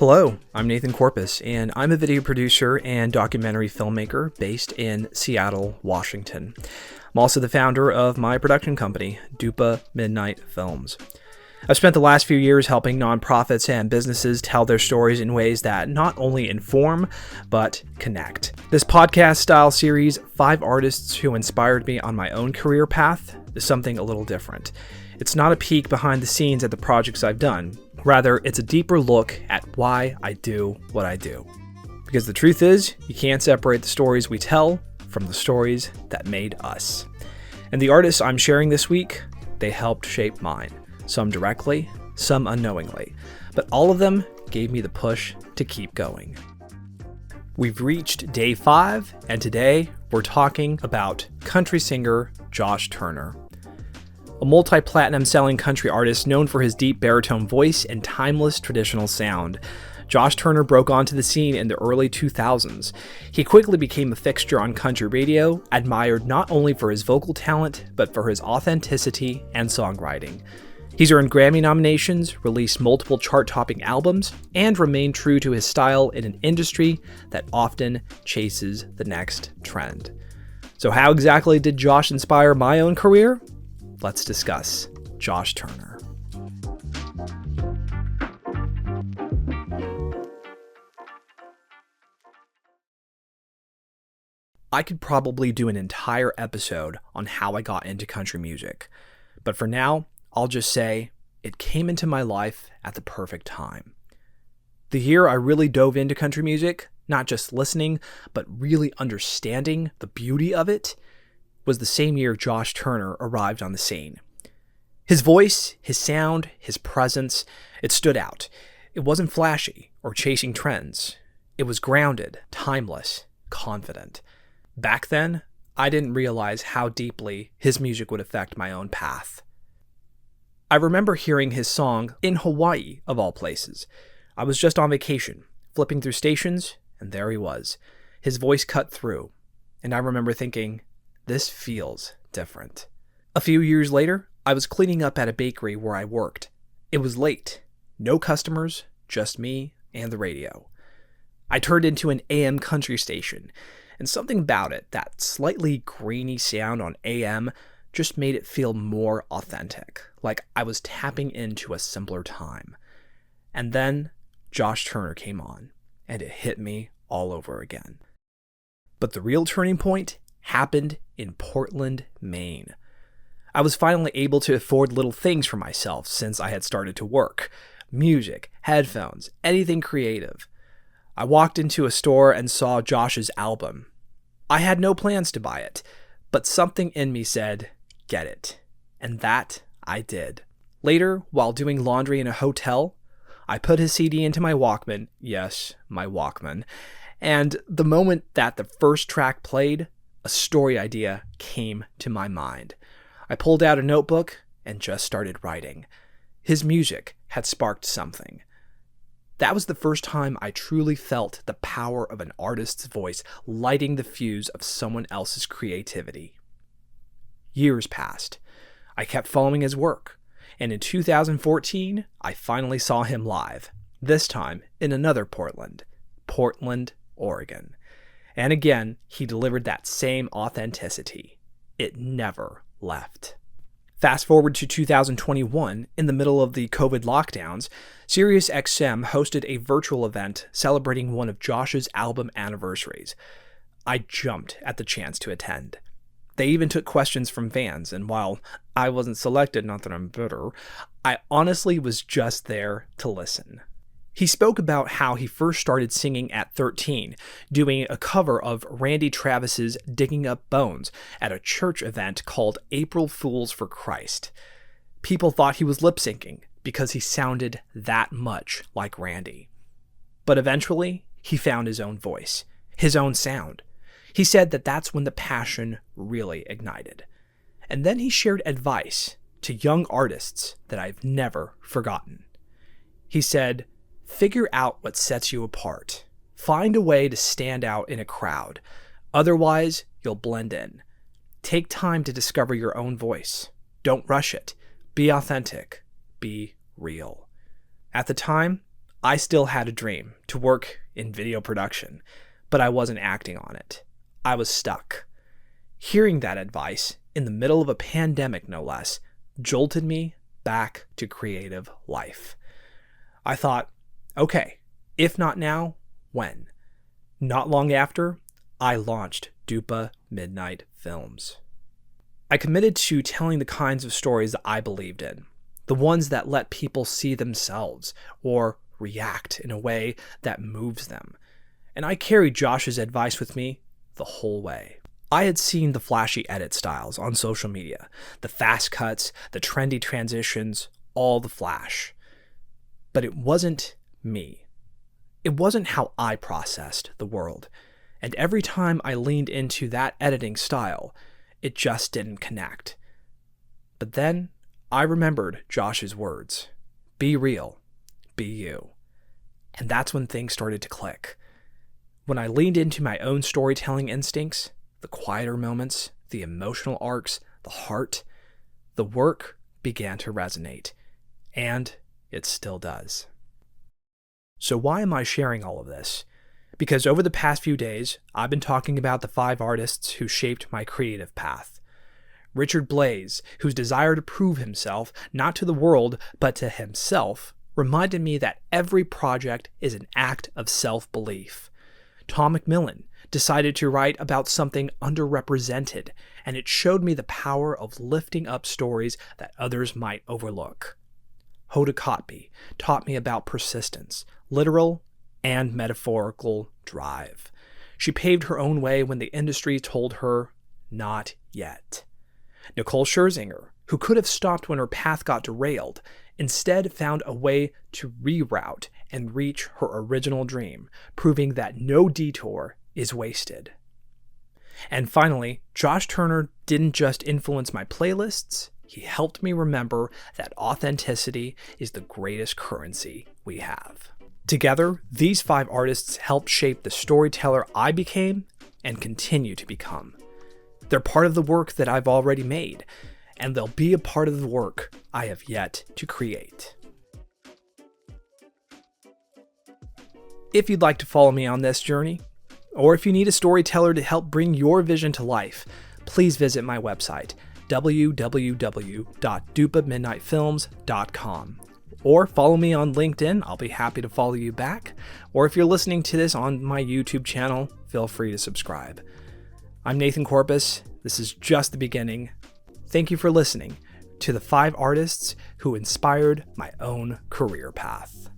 Hello, I'm Nathan Corpus, and I'm a video producer and documentary filmmaker based in Seattle, Washington. I'm also the founder of my production company, Dupa Midnight Films. I've spent the last few years helping nonprofits and businesses tell their stories in ways that not only inform, but connect. This podcast-style series, 5 artists who inspired me on my own career path, is something a little different. It's not a peek behind the scenes at the projects I've done. Rather, it's a deeper look at why I do what I do. Because the truth is, you can't separate the stories we tell from the stories that made us. And the artists I'm sharing this week, they helped shape mine. Some directly, some unknowingly. But all of them gave me the push to keep going. We've reached day 5, and today we're talking about country singer Josh Turner. A multi-platinum selling country artist known for his deep baritone voice and timeless traditional sound, Josh Turner broke onto the scene in the early 2000s. He quickly became a fixture on country radio, admired not only for his vocal talent, but for his authenticity and songwriting. He's earned Grammy nominations, released multiple chart-topping albums, and remained true to his style in an industry that often chases the next trend. So how exactly did Josh inspire my own career? Let's discuss Josh Turner. I could probably do an entire episode on how I got into country music, but for now, I'll just say it came into my life at the perfect time. The year I really dove into country music, not just listening, but really understanding the beauty of it, was the same year Josh Turner arrived on the scene. His voice, his sound, his presence, it stood out. It wasn't flashy or chasing trends. It was grounded, timeless, confident. Back then, I didn't realize how deeply his music would affect my own path. I remember hearing his song in Hawaii, of all places. I was just on vacation, flipping through stations, and there he was. His voice cut through, and I remember thinking, this feels different. A few years later, I was cleaning up at a bakery where I worked. It was late. No customers, just me and the radio. I turned into an AM country station, and something about it, that slightly grainy sound on AM, just made it feel more authentic, like I was tapping into a simpler time. And then Josh Turner came on, and it hit me all over again. But the real turning point happened in Portland, Maine. I was finally able to afford little things for myself since I had started to work. Music, headphones, anything creative. I walked into a store and saw Josh's album. I had no plans to buy it, but something in me said, get it. And that I did. Later, while doing laundry in a hotel, I put his CD into my Walkman. Yes, my Walkman. And the moment that the first track played, a story idea came to my mind. I pulled out a notebook and just started writing. His music had sparked something. That was the first time I truly felt the power of an artist's voice lighting the fuse of someone else's creativity. Years passed. I kept following his work, and in 2014, I finally saw him live, this time in another Portland, Oregon. And again, he delivered that same authenticity. It never left. Fast forward to 2021, in the middle of the COVID lockdowns, SiriusXM hosted a virtual event celebrating one of Josh's album anniversaries. I jumped at the chance to attend. They even took questions from fans, and while I wasn't selected, not that I'm bitter, I honestly was just there to listen. He spoke about how he first started singing at 13, doing a cover of Randy Travis's Digging Up Bones at a church event called April Fools for Christ. People thought he was lip-syncing because he sounded that much like Randy. But eventually, he found his own voice, his own sound. He said that that's when the passion really ignited. And then he shared advice to young artists that I've never forgotten. He said, figure out what sets you apart. Find a way to stand out in a crowd. Otherwise, you'll blend in. Take time to discover your own voice. Don't rush it. Be authentic. Be real. At the time, I still had a dream to work in video production, but I wasn't acting on it. I was stuck. Hearing that advice, in the middle of a pandemic no less, jolted me back to creative life. I thought, okay, if not now, when? Not long after, I launched Dupa Midnight Films. I committed to telling the kinds of stories that I believed in, the ones that let people see themselves or react in a way that moves them. And I carried Josh's advice with me the whole way. I had seen the flashy edit styles on social media, the fast cuts, the trendy transitions, all the flash. But it wasn't me. It wasn't how I processed the world. And every time I leaned into that editing style, it just didn't connect. But then I remembered Josh's words. Be real. Be you. And that's when things started to click. When I leaned into my own storytelling instincts, the quieter moments, the emotional arcs, the heart, the work began to resonate. And it still does. So why am I sharing all of this? Because over the past few days, I've been talking about the 5 artists who shaped my creative path. Richard Blais, whose desire to prove himself, not to the world, but to himself, reminded me that every project is an act of self-belief. Tom McMillan decided to write about something underrepresented, and it showed me the power of lifting up stories that others might overlook. Hoda Kotb taught me about persistence, literal and metaphorical drive. She paved her own way when the industry told her, not yet. Nicole Scherzinger, who could have stopped when her path got derailed, instead found a way to reroute and reach her original dream, proving that no detour is wasted. And finally, Josh Turner didn't just influence my playlists, he helped me remember that authenticity is the greatest currency we have. Together, these 5 artists helped shape the storyteller I became and continue to become. They're part of the work that I've already made, and they'll be a part of the work I have yet to create. If you'd like to follow me on this journey, or if you need a storyteller to help bring your vision to life, please visit my website, www.dupamidnightfilms.com. Or follow me on LinkedIn, I'll be happy to follow you back. Or if you're listening to this on my YouTube channel, feel free to subscribe. I'm Nathan Corpus, this is just the beginning. Thank you for listening to the 5 artists who inspired my own career path.